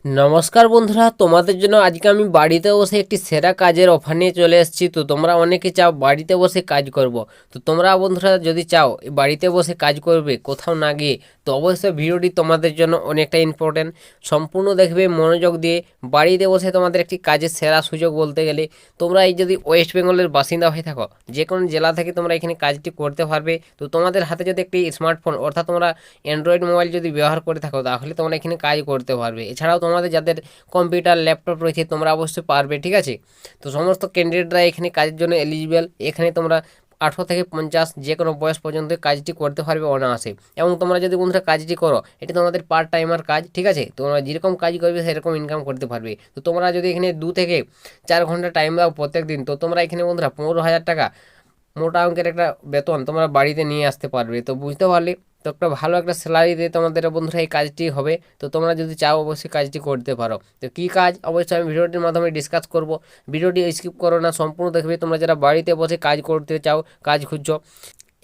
নমস্কার বন্ধুরা, তোমাদের জন্য আজকে আমি বাড়িতে বসে একটি সেরা কাজের অফার নিয়ে চলে এসেছি। তো তোমরা অনেকে চাও বাড়িতে বসে কাজ করব। তো তোমরা বন্ধুরা যদি চাও বাড়িতে বসে কাজ করবে কোথাও না গিয়ে, তো অবশ্যই ভিডিওটি তোমাদের জন্য অনেকটা ইম্পর্টেন্ট। সম্পূর্ণ দেখবে মনোযোগ দিয়ে। বাড়িতে বসে তোমাদের একটি কাজের সেরা সুযোগ বলতে গেলে, তোমরা এই যদি ওয়েস্ট বেঙ্গলের বাসিন্দা হয়ে থাকো, যে কোনো জেলা থেকে তোমরা এখানে কাজটি করতে পারবে। তো তোমাদের হাতে যদি একটি স্মার্টফোন অর্থাৎ তোমরা অ্যান্ড্রয়েড মোবাইল যদি ব্যবহার করে থাকো, তাহলে তোমরা এখানে কাজ করতে পারবে। এছাড়াও তোমাদের যাদের কম্পিউটার ল্যাপটপ রয়েছে তোমরা অবশ্যই পারবে, ঠিক আছে। তো সমস্ত ক্যান্ডিডেটরা এখানে কাজের জন্য এলিজিবল। এখানে তোমরা 18 থেকে 50 যে কোনো বয়স পর্যন্ত কাজটি করতে পারবে অনায়াসে। এবং তোমরা যদি বন্ধুরা কাজটি করো, এটি তোমাদের পার্ট টাইমার কাজ, ঠিক আছে। তোমরা যেরকম কাজ করবে সেরকম ইনকাম করতে পারবে। তো তোমরা যদি এখানে 2 থেকে 4 ঘন্টা টাইম দাও প্রত্যেক দিন, তো তোমরা এখানে বন্ধুরা 15,000 টাকা মোটা অঙ্কের একটা বেতন তোমরা বাড়িতে নিয়ে আসতে পারবে। তো বুঝতে পারলে, তো একটা ভালো একটা স্যালারি দিয়ে তোমাদের বন্ধুরা এই কাজটি হবে। তো তোমরা যদি চাও অবশ্যই কাজটি করতে পারো। তো কী কাজ অবশ্যই আমি ভিডিওটির মাধ্যমে ডিসকাস করব। ভিডিওটি স্কিপ করো না, সম্পূর্ণ দেখবে। তোমরা যারা বাড়িতে বসে কাজ করতে চাও, কাজ খুঁজছো,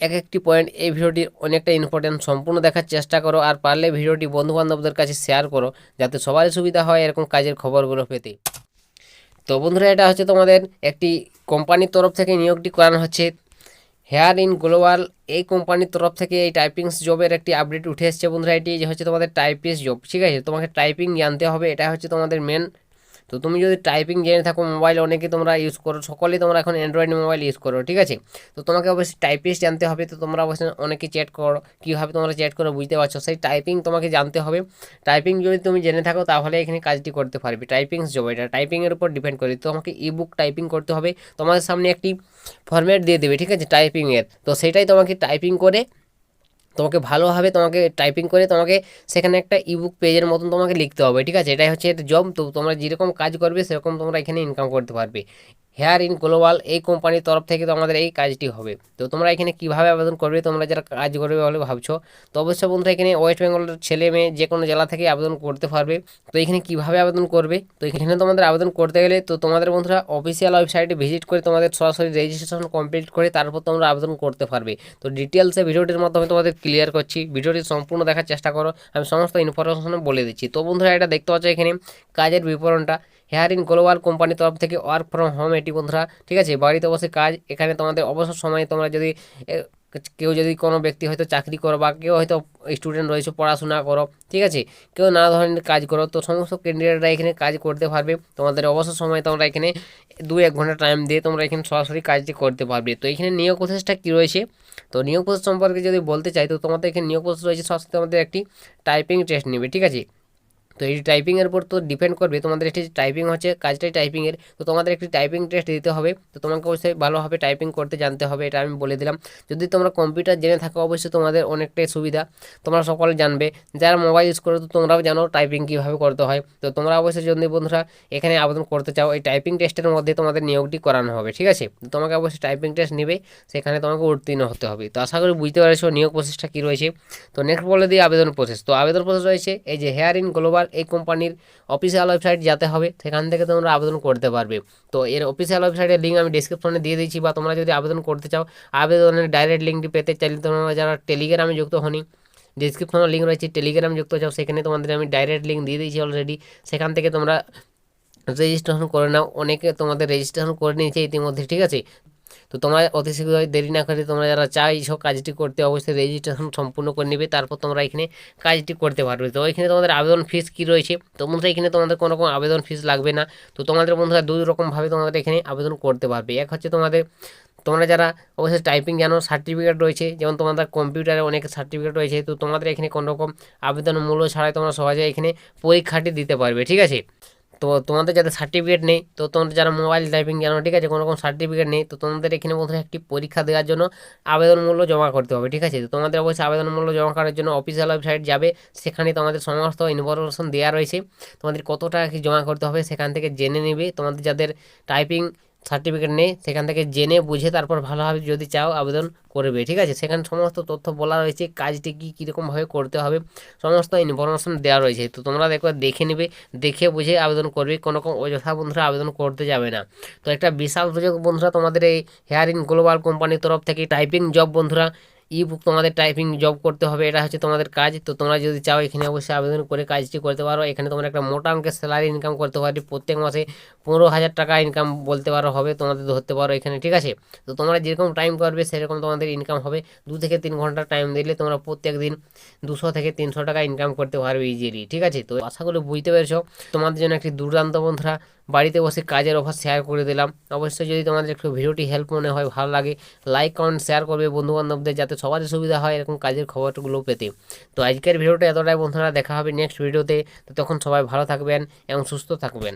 এক একটি পয়েন্ট এই ভিডিওটির অনেকটা ইম্পর্টেন্ট, সম্পূর্ণ দেখার চেষ্টা করো। আর পারলে ভিডিওটি বন্ধুবান্ধবদের কাছে শেয়ার করো, যাতে সবারই সুবিধা হয় এরকম কাজের খবরগুলো পেতে। তো বন্ধুরা, এটা হচ্ছে তোমাদের একটি কোম্পানির তরফ থেকে নিয়োগটি করানো হচ্ছে হেয়ার ইন গ্লোবাল। এই কোম্পানির তরফ থেকে এই টাইপিংস জবের একটি আপডেট উঠে এসছে বন্ধুরা। এটি যে হচ্ছে তোমাদের টাইপিস্ট জব, ঠিক আছে। তোমাকে টাইপিং জানতে হবে, এটা হচ্ছে তোমাদের মেন। তো তুমি যদি টাইপিং জেনে থাকো, মোবাইল অনেকে তোমরা ইউজ করো, সকলেই তোমরা এখন অ্যান্ড্রয়েড মোবাইল ইউজ করো, ঠিক আছে। তো তোমাকে অবশ্যই টাইপিস্ট জানতে হবে। তো তোমরা অবশ্যই অনেকে চ্যাট করো, কীভাবে তোমরা চ্যাট করো বুঝতে পারছো, সেই টাইপিং তোমাকে জানতে হবে। টাইপিং যদি তুমি জেনে থাকো, তাহলে এখানে কাজটি করতে পারবে। টাইপিংস জব, এটা টাইপিংয়ের উপর ডিপেন্ড করে। তো তোমাকে ইবুক টাইপিং করতে হবে। তোমাদের সামনে একটি ফরম্যাট দিয়ে দেবে, ঠিক আছে, টাইপিংয়ের। তো সেটাই তোমাকে টাইপিং করে, তোমাকে ভালোভাবে তোমাকে টাইপিং করে তোমাকে সেখানে একটা ইবুক পেজের মতন তোমাকে লিখতে হবে, ঠিক আছে। এটাই হচ্ছে জব। তো তোমরা যেরকম কাজ করবে সেরকম তোমরা এখানে ইনকাম করতে পারবে। হেয়ার ইন গ্লোবাল এই কোম্পানির তরফ থেকে তোমাদের এই কাজটি হবে। তো তোমরা এখানে কীভাবে আবেদন করবে, তোমরা যারা কাজ করবে বলে ভাবছো, তো অবশ্যই বন্ধুরা এখানে ওয়েস্ট বেঙ্গলের ছেলে মেয়ে যে কোনো জেলা থেকে আবেদন করতে পারবে। তো এখানে কীভাবে আবেদন করবে, তো এখানে তোমাদের আবেদন করতে গেলে, তো তোমাদের বন্ধুরা অফিসিয়াল ওয়েবসাইটে ভিজিট করে তোমাদের সরাসরি রেজিস্ট্রেশন কমপ্লিট করে তারপর তোমরা আবেদন করতে পারবে। তো ডিটেলসে ভিডিওটির মাধ্যমে তোমাদের ক্লিয়ার করছি, ভিডিওটি সম্পূর্ণ দেখার চেষ্টা করো, আমি সমস্ত ইনফরমেশন বলে দিচ্ছি। তো বন্ধুরা, এটা দেখতে পাচ্ছ এখানে কাজের বিবরণটা। হেয়ার ইন গ্লোবাল কোম্পানির তরফ থেকে ওয়ার্ক ফ্রম হোম এটি বন্ধুরা, ঠিক আছে, বাড়িতে বসে কাজ। এখানে তোমাদের অবসর সময়ে তোমরা যদি কেউ যদি কোনো ব্যক্তি হয়তো চাকরি করো, বা কেউ হয়তো স্টুডেন্ট রয়েছে পড়াশোনা করো, ঠিক আছে, কেউ নানা ধরনের কাজ করো, তো সমস্ত ক্যান্ডিডেটরা এখানে কাজ করতে পারবে। তোমাদের অবসর সময় তোমরা এখানে 2-1 ঘন্টা টাইম দিয়ে তোমরা এখানে সরাসরি কাজটি করতে পারবে। তো এখানে নিয়োগ প্রসেসটা কী রয়েছে, তো নিয়োগ প্রসেস সম্পর্কে যদি বলতে চাই, তো তোমাদের এখানে নিয়োগ প্রসেস রয়েছে, সরাসরি তোমাদের একটি টাইপিং টেস্ট নেবে, ঠিক আছে। তো এই টাইপিংয়ের উপর তো ডিপেন্ড করবে, তোমাদের একটি টাইপিং হচ্ছে কাজটাই টাইপিংয়ের। তো তোমাদের একটি টাইপিং টেস্ট দিতে হবে। তো তোমাকে অবশ্যই ভালোভাবে টাইপিং করতে জানতে হবে, এটা আমি বলে দিলাম। যদি তোমরা কম্পিউটার জেনে থাকো, অবশ্যই তোমাদের অনেকটাই সুবিধা, তোমরা সকলে জানবে। যারা মোবাইল ইউজ করো, তো তোমরাও জানো টাইপিং কীভাবে করতে হয়। তো তোমরা অবশ্যই যদি বন্ধুরা এখানে আবেদন করতে চাও, এই টাইপিং টেস্টের মধ্যে তোমাদের নিয়োগটি করানো হবে, ঠিক আছে। তো তোমাকে অবশ্যই টাইপিং টেস্ট নেবে, সেখানে তোমাকে উত্তীর্ণ হতে হবে। তো আশা করি বুঝতে পেরেছো নিয়োগ প্রসেসটা কী রয়েছে। তো নেক্সট বলে দিই আবেদন প্রসেস। তো আবেদন প্রসেস রয়েছে এই যে হেয়ার ইন গ্লোবাল এই কোম্পানির অফিসিয়াল ওয়েবসাইট যেতে হবে, সেখান থেকে তোমরা আবেদন করতে পারবে। তো এর অফিসিয়াল ওয়েবসাইটের লিঙ্ক আমি ডিসক্রিপশনে দিয়ে দিচ্ছি, বা তোমরা যদি আবেদন করতে চাও, আবেদনের ডাইরেক্ট লিঙ্কটি পেতে চাইলে তোমরা যারা টেলিগ্রামে যুক্ত হনি, ডিসক্রিপশনে লিঙ্ক রয়েছে, টেলিগ্রাম যুক্ত চাও, সেখানে তোমাদের আমি ডাইরেক্ট লিঙ্ক দিয়ে দিয়েছি অলরেডি। সেখান থেকে তোমরা রেজিস্ট্রেশন করে নাও। অনেকে তোমাদের রেজিস্ট্রেশন করে নিয়েছে ইতিমধ্যে, ঠিক আছে। তো তোমরা অতি শীঘ্র দেরি না করে তোমরা যারা চাইছো কাজটি করতে, অবশ্যই রেজিস্ট্রেশন সম্পূর্ণ করে নেবে, তারপর তোমরা এখানে কাজটি করতে পারবে। তো এখানে তোমাদের আবেদন ফিস কী রয়েছে, তো বন্ধুরা এখানে তোমাদের কোনো রকম আবেদন ফিস লাগবে না। তো তোমাদের বন্ধুরা 2 রকমভাবে তোমাদের এখানে আবেদন করতে পারবে। এক হচ্ছে তোমাদের, তোমরা যারা অবশ্যই টাইপিং জানো, সার্টিফিকেট রয়েছে, যেমন তোমাদের কম্পিউটারে অনেক সার্টিফিকেট রয়েছে, তো তোমাদের এখানে কোনো রকম আবেদন মূল্য ছাড়াই তোমরা সহজে এখানে পরীক্ষাটি দিতে পারবে, ঠিক আছে। তো তোমাদের যাদের সার্টিফিকেট নেই, তো তোমাদের যারা মোবাইল টাইপিং জানো, ঠিক আছে, কোনো রকম সার্টিফিকেট নেই, তো তোমাদের এখানে বন্ধুরা একটি পরীক্ষা দেওয়ার জন্য আবেদন মূল্য জমা করতে হবে, ঠিক আছে। তো তোমাদের অবশ্যই আবেদন মূল্য জমা করার জন্য অফিসিয়াল ওয়েবসাইট যাবে, সেখানে তোমাদের সমস্ত ইনফরমেশন দেওয়া রয়েছে। তোমাদের কত টাকা কি জমা করতে হবে সেখান থেকে জেনে নেবে। তোমাদের যাদের টাইপিং সার্টিফিকেট নেই, সেখান থেকে জেনে বুঝে তারপর ভালোভাবে যদি চাও আবেদন করবে, ঠিক আছে। সেখানে সমস্ত তথ্য বলা রয়েছে, কাজটি কীরকমভাবে করতে হবে, সমস্ত ইনফরমেশন দেওয়া রয়েছে। তো তোমরা একবার দেখে নেবে, দেখে বুঝে আবেদন করবে, কোনো রকম অযথা বন্ধুরা আবেদন করতে যাবে না। তো একটা বিশাল সুযোগ বন্ধুরা তোমাদের এই হেয়ার ইন গ্লোবাল কোম্পানির তরফ থেকে টাইপিং জব বন্ধুরা ই বুক তোমাদের টাইপিং জব করতে হবে, এটা হচ্ছে তোমাদের কাজ। তো তোমরা যদি চাও এখানে অবশ্যই আবেদন করে কাজটি করতে পারো। এখানে তোমরা একটা মোটা অঙ্কের স্যালারি ইনকাম করতে পারো, প্রত্যেক মাসে 15,000 টাকা ইনকাম বলতে পারো হবে, তোমাদের ধরতে পারো এখানে, ঠিক আছে। তো তোমরা যেরকম টাইম করবে সেরকম তোমাদের ইনকাম হবে। 2 থেকে 3 ঘন্টা টাইম দিলে তোমরা প্রত্যেক দিন 200 থেকে 300 টাকা ইনকাম করতে পারবে ইজিলি, ঠিক আছে। তো আশা করি বুঝতে পেরেছো। তোমাদের জন্য একটি দুর্দান্ত বন্ধুরা বাড়িতে বসে কাজের অফার শেয়ার করে দিলাম। অবশ্যই যদি তোমাদের একটু ভিডিওটি হেল্প মনে হয়, ভালো লাগে, লাইক কমেন্ট শেয়ার করবে বন্ধুবান্ধবদের, যাতে সবারই সুবিধা হয় এরকম কাজের খবরগুলো পেতে। তো আজকের ভিডিওটা এতটাই বন্ধুরা, দেখা হবে নেক্সট ভিডিওতে। তো তখন সবাই ভালো থাকবেন এবং সুস্থ থাকবেন।